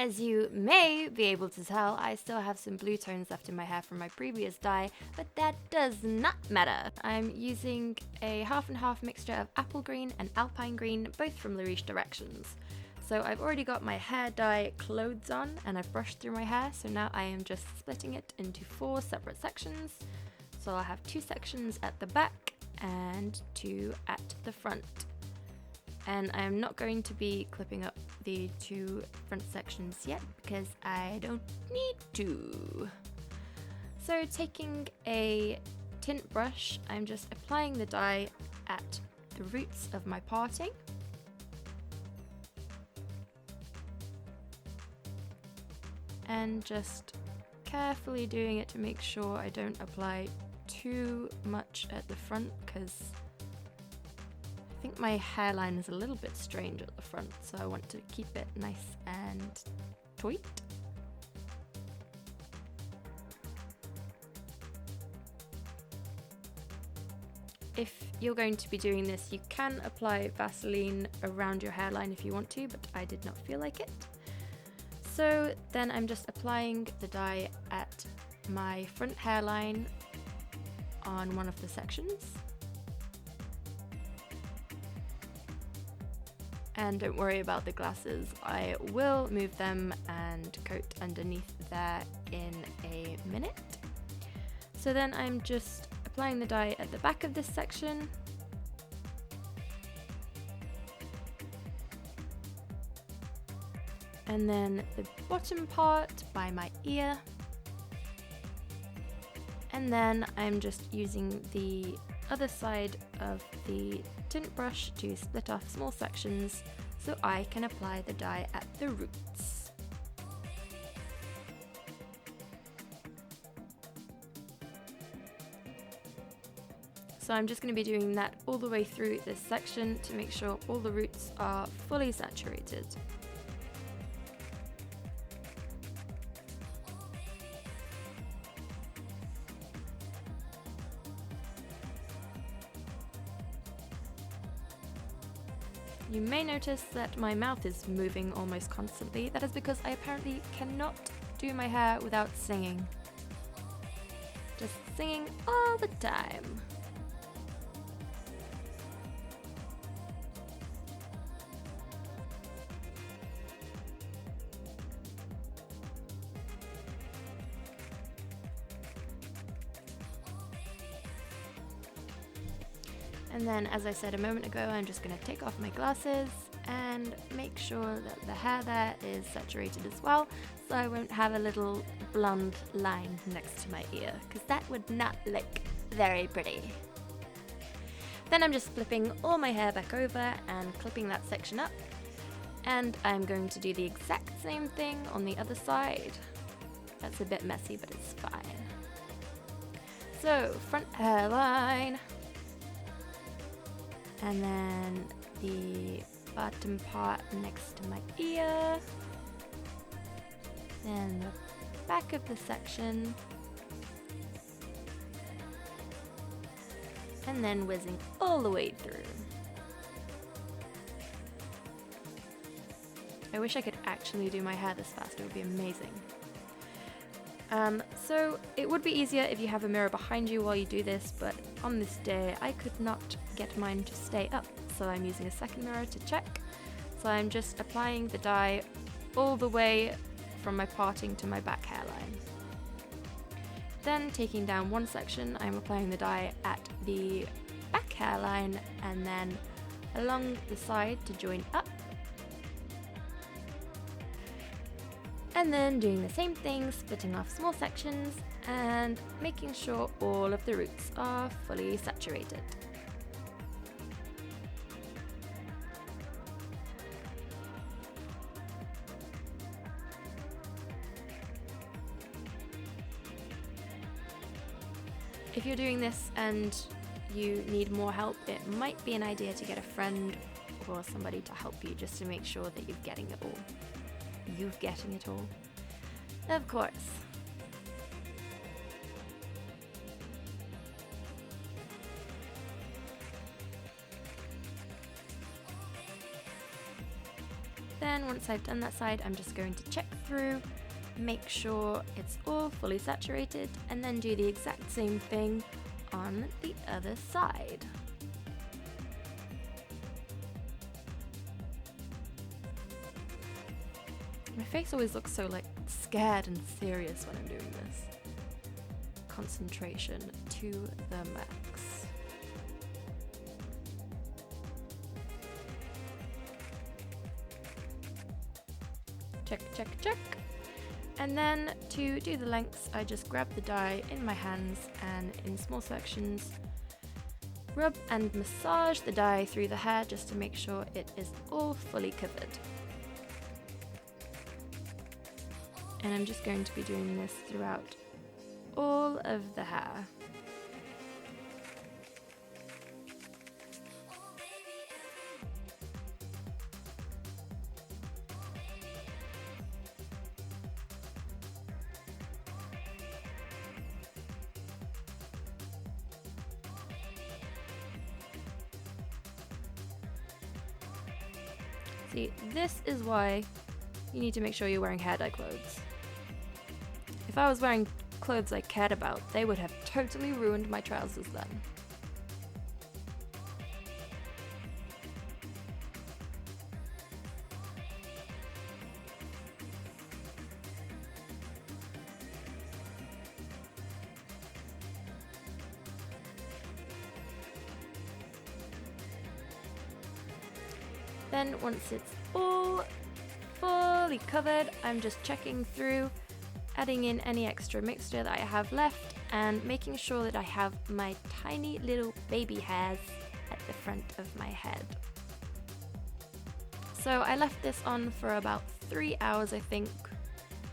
As you may be able to tell, I still have some blue tones left in my hair from my previous dye, but that does not matter. I'm using a half and half mixture of apple green and Alpine Green, both from Riche Directions. So I've already got my hair dye clothes on and I've brushed through my hair, so now I am just splitting it into 4 separate sections. So I'll have 2 sections at the back and 2 at the front. And I am not going to be clipping up the 2 front sections yet because I don't need to. So taking a tint brush, I'm just applying the dye at the roots of my parting. And just carefully doing it to make sure I don't apply too much at the front, because I think my hairline is a little bit strange at the front, so I want to keep it nice and tight. If you're going to be doing this, you can apply Vaseline around your hairline if you want to, but I did not feel like it. So then I'm just applying the dye at my front hairline on one of the sections. And don't worry about the glasses, I will move them and coat underneath there in a minute. So then I'm just applying the dye at the back of this section. And then the bottom part by my ear. And then I'm just using the other side of the tint brush to split off small sections so I can apply the dye at the roots. So I'm just going to be doing that all the way through this section to make sure all the roots are fully saturated. You may notice that my mouth is moving almost constantly. That is because I apparently cannot do my hair without singing. Just singing all the time. And then, as I said a moment ago, I'm just going to take off my glasses and make sure that the hair there is saturated as well, so I won't have a little blonde line next to my ear, because that would not look very pretty. Then I'm just flipping all my hair back over and clipping that section up, and I'm going to do the exact same thing on the other side. That's a bit messy, but it's fine. So, front hairline. And then the bottom part next to my ear. Then the back of the section. And then whizzing all the way through. I wish I could actually do my hair this fast, it would be amazing. So it would be easier if you have a mirror behind you while you do this, but on this day I could not get mine to stay up, so I'm using a second mirror to check. So I'm just applying the dye all the way from my parting to my back hairline. Then taking down one section, I'm applying the dye at the back hairline and then along the side to join up. And then doing the same thing, splitting off small sections and making sure all of the roots are fully saturated. If you're doing this and you need more help, it might be an idea to get a friend or somebody to help you just to make sure that you're getting it all. You're getting it all. Of course. then once I've done that side, I'm just going to check through, make sure it's all fully saturated, and then do the exact same thing on the other side. My face always looks so like scared and serious when I'm doing this. Concentration to the max. Check, check, check. And then to do the lengths, I just grab the dye in my hands and in small sections, rub and massage the dye through the hair just to make sure it is all fully covered. And I'm just going to be doing this throughout all of the hair. See, this is why you need to make sure you're wearing hair dye clothes. If I was wearing clothes I cared about, they would have totally ruined my trousers then. Then once it's all fully covered, I'm just checking through, adding in any extra mixture that I have left and making sure that I have my tiny little baby hairs at the front of my head. So I left this on for about 3 hours I think,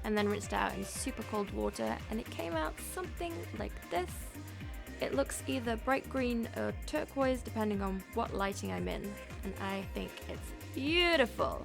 and then rinsed it out in super cold water, and it came out something like this. It looks either bright green or turquoise depending on what lighting I'm in, and I think it's beautiful.